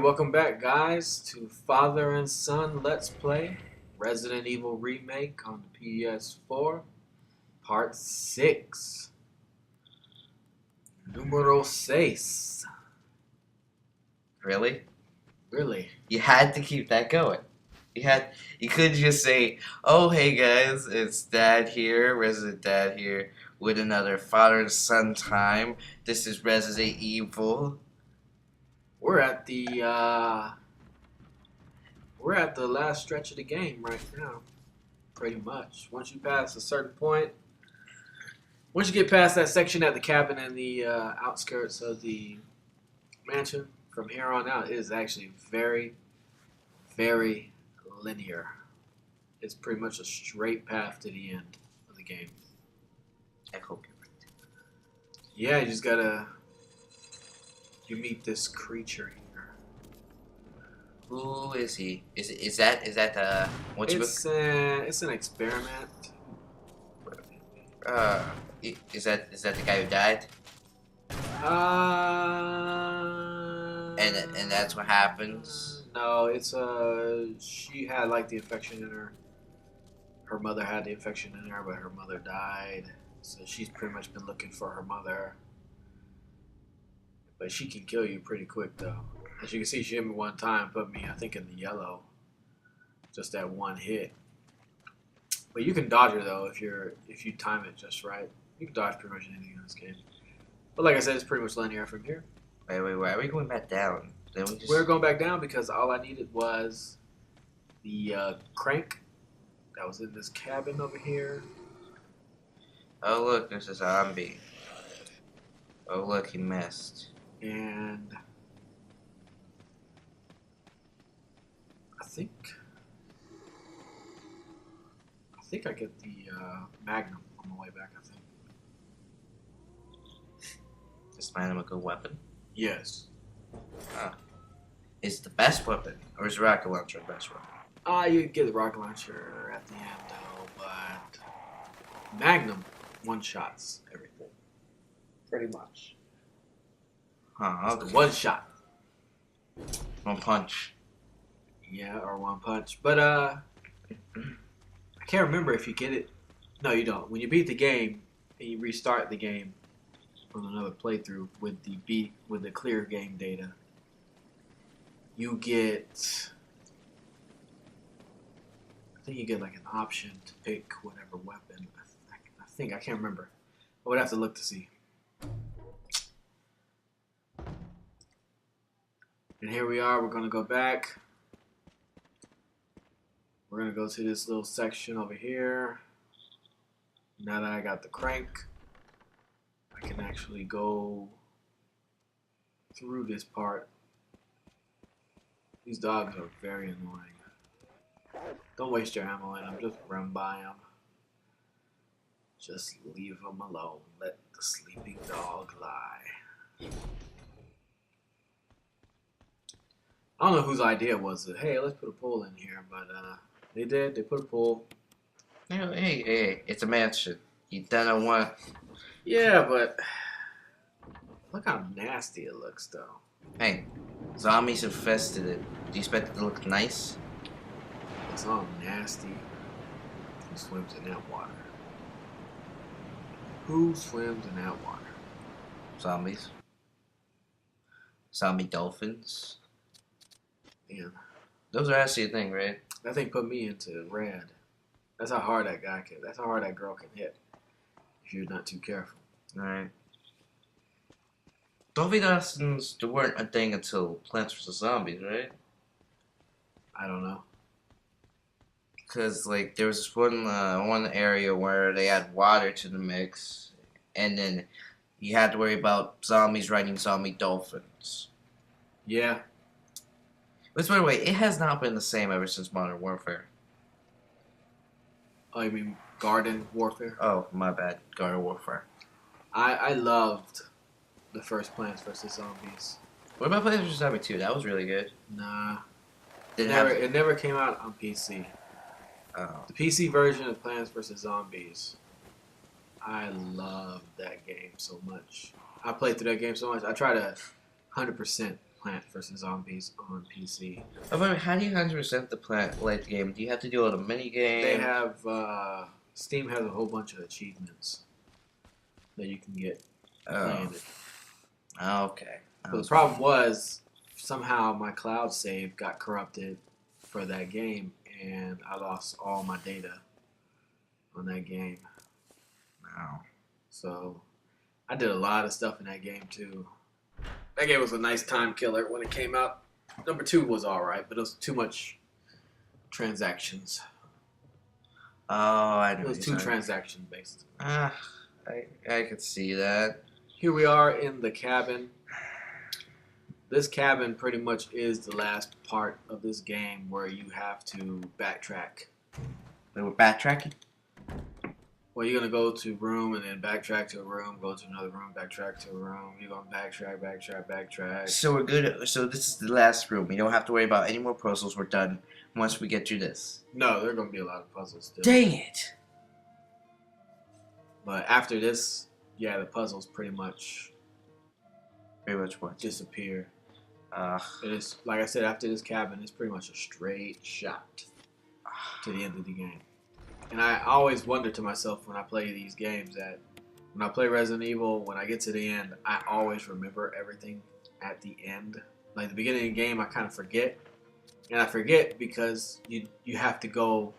Welcome back, guys, to Father and Son Let's Play Resident Evil Remake on the PS4, Part 6. Numero 6. Really? Really? You had to keep that going. You couldn't just say, "Oh, hey guys, it's Dad here, Resident Dad here, with another father and son time. This is Resident Evil." We're at the last stretch of the game right now, pretty much. Once you pass a certain point, once you get past that section at the cabin and the outskirts of the mansion, from here on out, it is actually very, very linear. It's pretty much a straight path to the end of the game. I hope you're right. Yeah, you meet this creature here. Who is he? Is that what's It's an experiment. is that the guy who died? And that's what happens. No, it's she had like the infection in her. Her mother had the infection in her, but her mother died. So she's pretty much been looking for her mother. But she can kill you pretty quick, though. As you can see, she hit me one time, put me, I think, in the yellow. Just that one hit. But you can dodge her, though, if you time it just right. You can dodge pretty much anything in this game. But like I said, it's pretty much linear from here. Wait, why are we going back down? We're going back down because all I needed was the crank that was in this cabin over here. Oh look, there's a zombie. Oh look, he missed. And I think I get the Magnum on the way back, I think. Is Magnum a good weapon? Yes. Is the best weapon, or is rocket launcher the best weapon? You get the rocket launcher at the end, though, but Magnum one-shots everything. Pretty much. Huh, It's the one shot. One punch. Yeah, or one punch. But, I can't remember if you get it. No, you don't. When you beat the game, and you restart the game on another playthrough with the clear game data, you get, I think you get like an option to pick whatever weapon. I can't remember. I would have to look to see. And here we are. We're going to go back. We're going to go to this little section over here. Now that I got the crank, I can actually go through this part. These dogs are very annoying. Don't waste your ammo in them. Just run by them. Just leave them alone. Let the sleeping dog lie. I don't know whose idea was it. Hey, let's put a pool in here, but they did. They put a pool. Hey, it's a mansion. You don't want. Yeah, but look how nasty it looks, though. Hey, zombies infested it. Do you expect it to look nice? It's all nasty. Who swims in that water? Who swims in that water? Zombies. Zombie dolphins. Man, Those are actually a thing, right? that thing put me into red. That's how hard that guy can. That's how hard that girl can hit. If you're not too careful. Alright. Dolphin dolphins weren't a thing until Plants vs. Zombies, right? I don't know. Because, like, there was this one area where they add water to the mix, and then you had to worry about zombies riding zombie dolphins. Yeah. Which, by the way, it has not been the same ever since Modern Warfare. Oh, you mean Garden Warfare? Oh, my bad. Garden Warfare. I loved the first Plants vs. Zombies. What about Plants vs. Zombies 2? That was really good. Nah. Didn't It never came out on PC. Oh. The PC version of Plants vs. Zombies, I loved that game so much. I played through that game so much. I try to 100% Plants vs Zombies on PC. How do you 100% the Plant Light game? Do you have to do all the mini games? They have Steam has a whole bunch of achievements that you can get playing it. Okay. But the problem was somehow my cloud save got corrupted for that game, and I lost all my data on that game. Wow. So I did a lot of stuff in that game too. That game was a nice time killer when it came out. Number 2 was alright, but it was too much transactions. Oh, I know. It was too transaction based. I could see that. Here we are in the cabin. This cabin pretty much is the last part of this game where you have to backtrack. They were backtracking? Well, you're going to go to room and then backtrack to a room, go to another room, backtrack to a room. You're going to backtrack. So we're good. So this is the last room. We don't have to worry about any more puzzles. We're done once we get through this. No, there are going to be a lot of puzzles still. Dang it! But after this, yeah, the puzzles pretty much what? disappear. It is, like I said, after this cabin, it's pretty much a straight shot to the end of the game. And I always wonder to myself when I play these games that when I play Resident Evil, when I get to the end, I always remember everything at the end. Like the beginning of the game, I kind of forget. And I forget because you have to go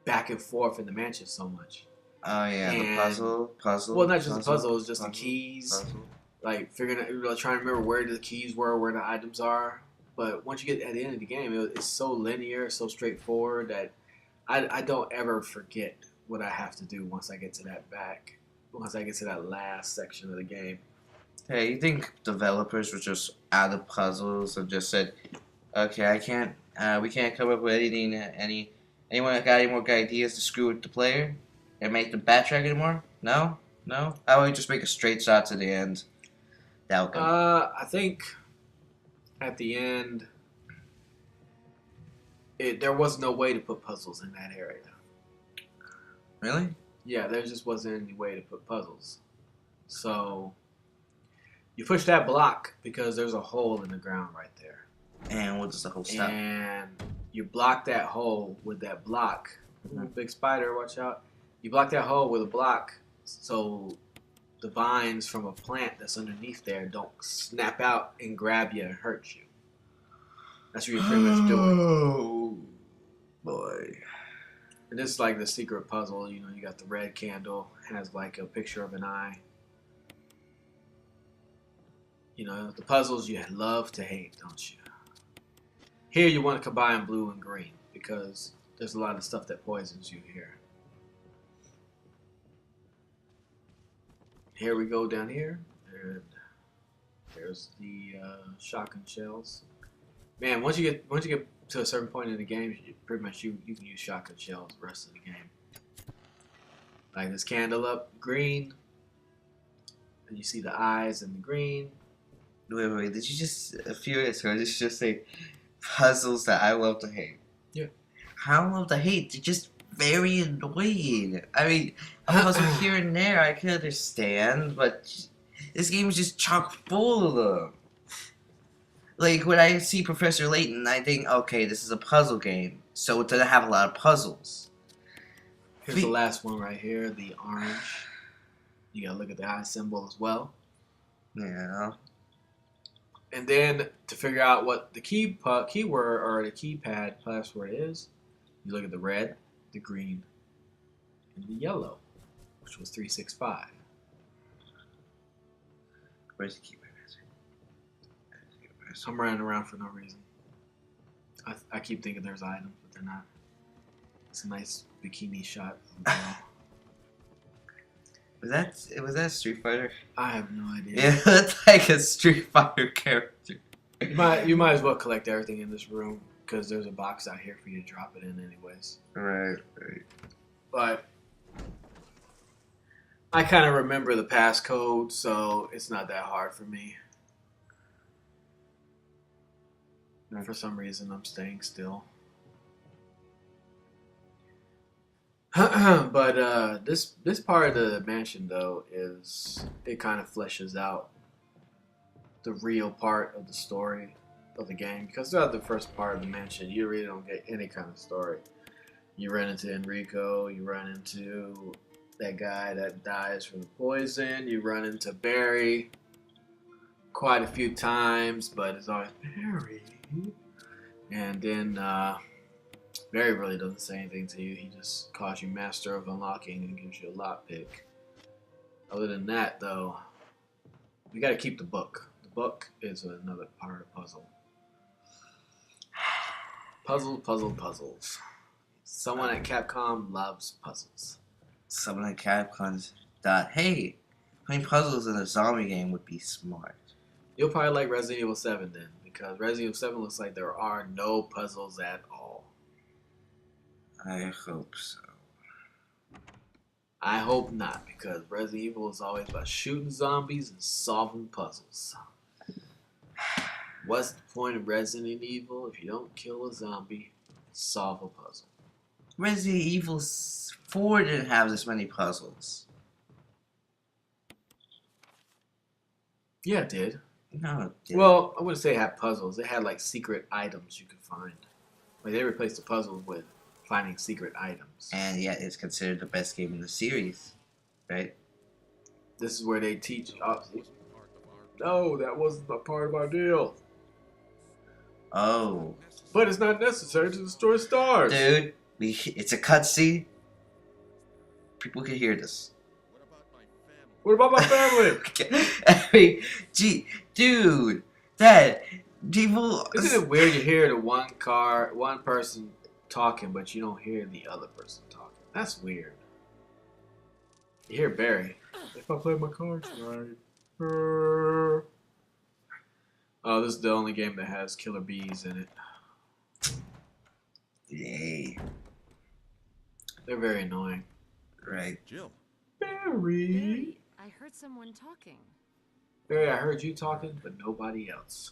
back and forth in the mansion so much. Oh yeah, And, the puzzle. Well, not just the puzzle, it's just the keys. Puzzle. Like figuring out, trying to remember where the keys were, where the items are. But once you get at the end of the game, it's so linear, so straightforward that I don't ever forget what I have to do once I get to that last section of the game. Hey, you think developers were just out of puzzles and just said, "Okay, we can't come up with anything. Anyone got any more ideas to screw with the player and make them backtrack anymore? No. How about we just make a straight shot to the end? That'll go." I think at the end, there was no way to put puzzles in that area. Really? Yeah, there just wasn't any way to put puzzles. So you push that block because there's a hole in the ground right there. And what does the hole stop? And you block that hole with that block. Mhm. Big spider, watch out. You block that hole with a block so the vines from a plant that's underneath there don't snap out and grab you and hurt you. That's what you're pretty much doing. Oh, boy. And this is like the secret puzzle. You know, you got the red candle, has like a picture of an eye. You know, the puzzles you love to hate, don't you? Here you want to combine blue and green because there's a lot of stuff that poisons you here. Here we go down here, and there's the shotgun shells. Man, once you get to a certain point in the game, pretty much you can use shotgun shells the rest of the game. Like this candle up green, and you see the eyes in the green. Wait, did you just, a few minutes ago, did you just say puzzles that I love to hate? Yeah. I don't love to hate, they're just very annoying. I mean, a puzzle here and there I can understand, but this game is just chock full of them. Like, when I see Professor Layton, I think, okay, this is a puzzle game, so it doesn't have a lot of puzzles. Here's the last one right here, the orange. You gotta look at the eye symbol as well. Yeah. And then to figure out what the keyword or the keypad password is, you look at the red, the green, and the yellow, which was 365. Where's the keypad? I'm running around for no reason. I keep thinking there's items, but they're not. It's a nice bikini shot. Was that Street Fighter? I have no idea. Yeah, it looked like a Street Fighter character. You might as well collect everything in this room because there's a box out here for you to drop it in anyways. Right. But I kind of remember the passcode, so it's not that hard for me. And for some reason, I'm staying still. But this part of the mansion, though, it kind of fleshes out the real part of the story of the game, because throughout the first part of the mansion, you really don't get any kind of story. You run into Enrico, you run into that guy that dies from the poison, you run into Barry quite a few times, but it's always Barry. And then Barry really doesn't say anything to you. He just calls you master of unlocking and gives you a lockpick. Other than that, though, we got to keep the book. The book is another part of the puzzle. Puzzles. Someone at Capcom loves puzzles. Someone at Capcom thought, hey, playing puzzles in a zombie game would be smart. You'll probably like Resident Evil 7 then, because Resident Evil 7 looks like there are no puzzles at all. I hope so. I hope not, because Resident Evil is always about shooting zombies and solving puzzles. What's the point of Resident Evil if you don't kill a zombie, solve a puzzle? Resident Evil 4 didn't have this many puzzles. Yeah, it did. No, it didn't. Well, I wouldn't say it had puzzles. It had like secret items you could find. Like they replaced the puzzles with finding secret items. And yet it's considered the best game in the series, right? This is where they teach. No, that wasn't a part of our deal. Oh. But it's not necessary to destroy stars. Dude, it's a cutscene. People can hear this. What about my family? I mean, gee, dude, that people. Isn't it weird you hear the one person talking, but you don't hear the other person talking? That's weird. You hear Barry. If I play my cards right. Oh, this is the only game that has killer bees in it. Yay. They're very annoying. Right. Jill. Barry. I heard someone talking. Barry, I heard you talking, but nobody else.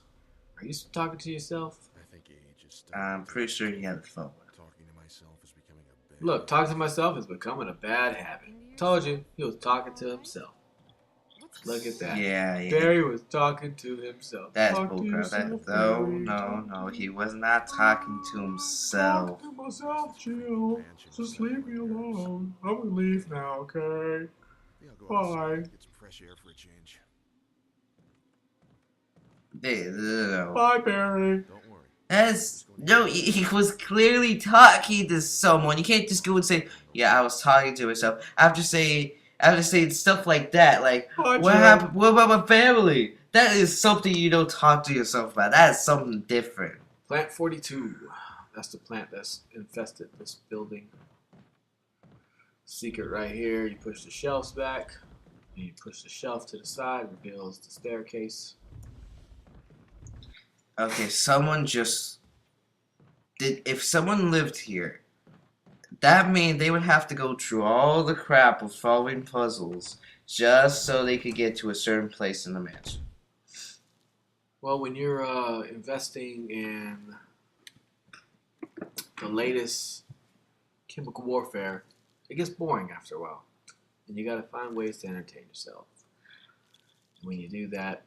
Are you talking to yourself? I think age is I'm pretty sure he had the phone. Talking to myself is becoming a bad Look, talking to myself is becoming a bad habit. Told you, he was talking to himself. Look at that. Yeah. Barry was talking to himself. That's Talk to bullcrap. yourself, No, Barry. he was not talking to himself. Talk to myself, Jill. Just leave me alone. I'm gonna leave now, okay? Yeah, I'll go outside, Bye. get some fresh air for a change. No. Bye, Barry. Don't worry. No, he was clearly talking to someone. You can't just go and say, yeah, I was talking to myself. After saying stuff like that, like, Bye, what Jill. happened? What about my family? That is something you don't talk to yourself about. That is something different. Plant 42. That's the plant that's infested this building. Secret right here. You push the shelves back. And you push the shelf to the side. Reveals the staircase. Okay, someone just did. If someone lived here, that means they would have to go through all the crap of solving puzzles just so they could get to a certain place in the mansion. Well, when you're investing in the latest chemical warfare, it gets boring after a while. And you gotta find ways to entertain yourself. When you do that,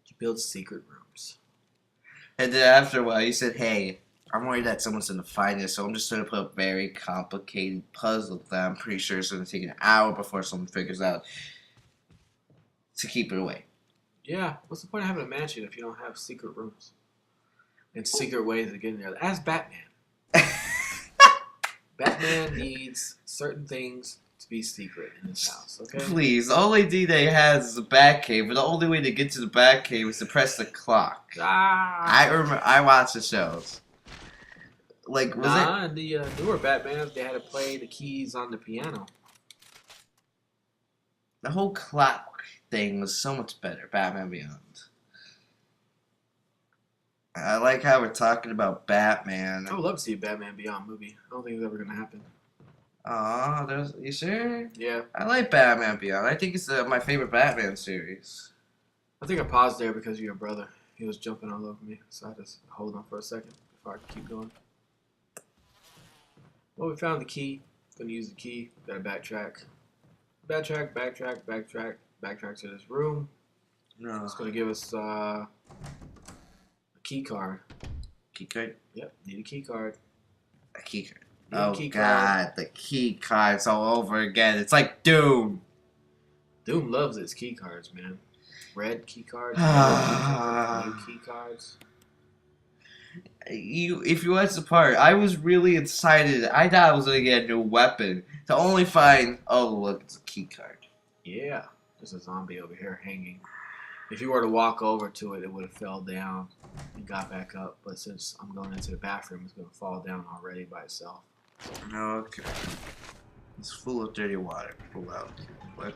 you build secret rooms. And then after a while, you said, hey, I'm worried that someone's going to find this, so I'm just going to put a very complicated puzzle that I'm pretty sure is going to take an hour before someone figures out to keep it away. Yeah, what's the point of having a mansion if you don't have secret rooms? And secret ways of getting there? Ask Batman. Batman needs certain things to be secret in his house, okay? Please, the only thing they has is the Batcave, but the only way to get to the Batcave is to press the clock. Ah! I watched the shows. Like, was it? In the newer Batmans, they had to play the keys on the piano. The whole clock thing was so much better, Batman Beyond. I like how we're talking about Batman. I would love to see a Batman Beyond movie. I don't think it's ever going to happen. Aw, you sure? Yeah. I like Batman Beyond. I think it's my favorite Batman series. I think I paused there because of your brother. He was jumping all over me, so I just hold on for a second before I can keep going. Well, we found the key. Gonna use the key. Gotta backtrack. Backtrack to this room. No. It's gonna give us a key card. Key card? Yep, need a key card. A key card. Need a Oh key god, card. the key cards all over again. It's like Doom. Doom loves its key cards, man. Red key cards, yellow key cards, blue key cards. If you watch the part, I was really excited. I thought I was gonna get a new weapon to only find, oh look, it's a key card. Yeah, there's a zombie over here hanging. If you were to walk over to it, it would have fell down and got back up. But since I'm going into the bathroom, it's going to fall down already by itself. Okay. It's full of dirty water. Pull out. What?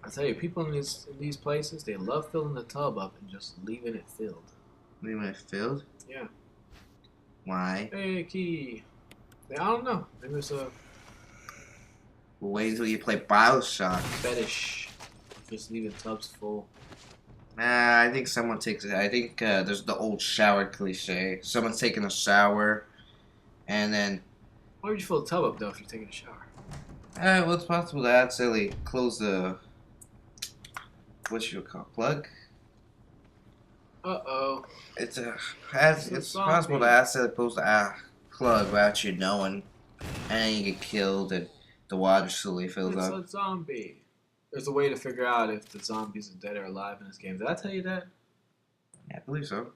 I tell you, people in these places, they love filling the tub up and just leaving it filled. Leaving it filled? Yeah. Why? Hey, key. I don't know. Maybe it's a We'll wait until you play Bioshock. fetish. Just leaving tubs full. Nah, I think someone takes it. I think there's the old shower cliche. Someone's taking a shower, and then, Why would you fill the tub up, though, if you're taking a shower? well, it's possible to accidentally close the, what you would call, plug? Uh-oh. It's It's a possible to zombie. accidentally close the plug without you knowing, and then you get killed, and the water slowly fills It's up. a zombie. There's a way to figure out if the zombies are dead or alive in this game. Did I tell you that? Yeah, I believe so.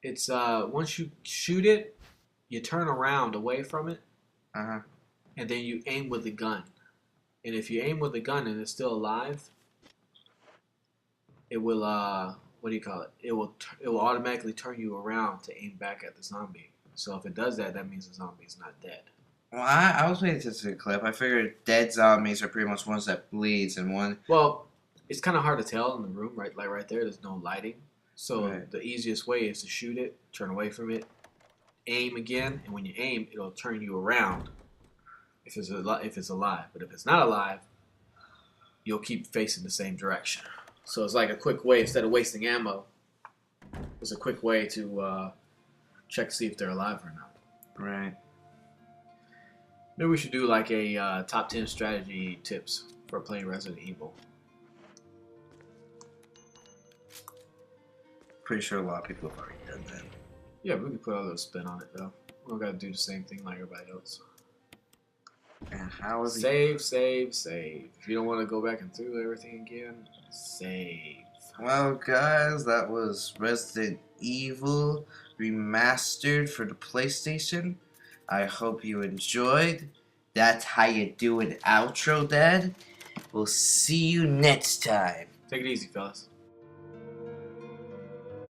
It's once you shoot it, you turn around away from it, Uh-huh. and then you aim with the gun. And if you aim with the gun and it's still alive, it will what do you call it? It will automatically turn you around to aim back at the zombie. So if it does that, that means the zombie is not dead. Well, I was paying attention to the clip. I figured dead zombies are pretty much ones that bleeds, and one... Well, it's kind of hard to tell in the room, right? Like right there, there's no lighting. So Right. the easiest way is to shoot it, turn away from it, aim again, and when you aim, it'll turn you around if it's alive. But if it's not alive, you'll keep facing the same direction. So it's like a quick way, instead of wasting ammo, it's a quick way to check to see if they're alive or not. Right. Maybe we should do like a top 10 strategy tips for playing Resident Evil. Pretty sure a lot of people have already done that. Yeah, we can put a little spin on it though. We don't gotta do the same thing like everybody else. And how is Save, save, save. If you don't want to go back and through everything again, save. Well, guys, that was Resident Evil Remastered for the PlayStation. I hope you enjoyed. That's how you do an outro, Dad. We'll see you next time. Take it easy, fellas.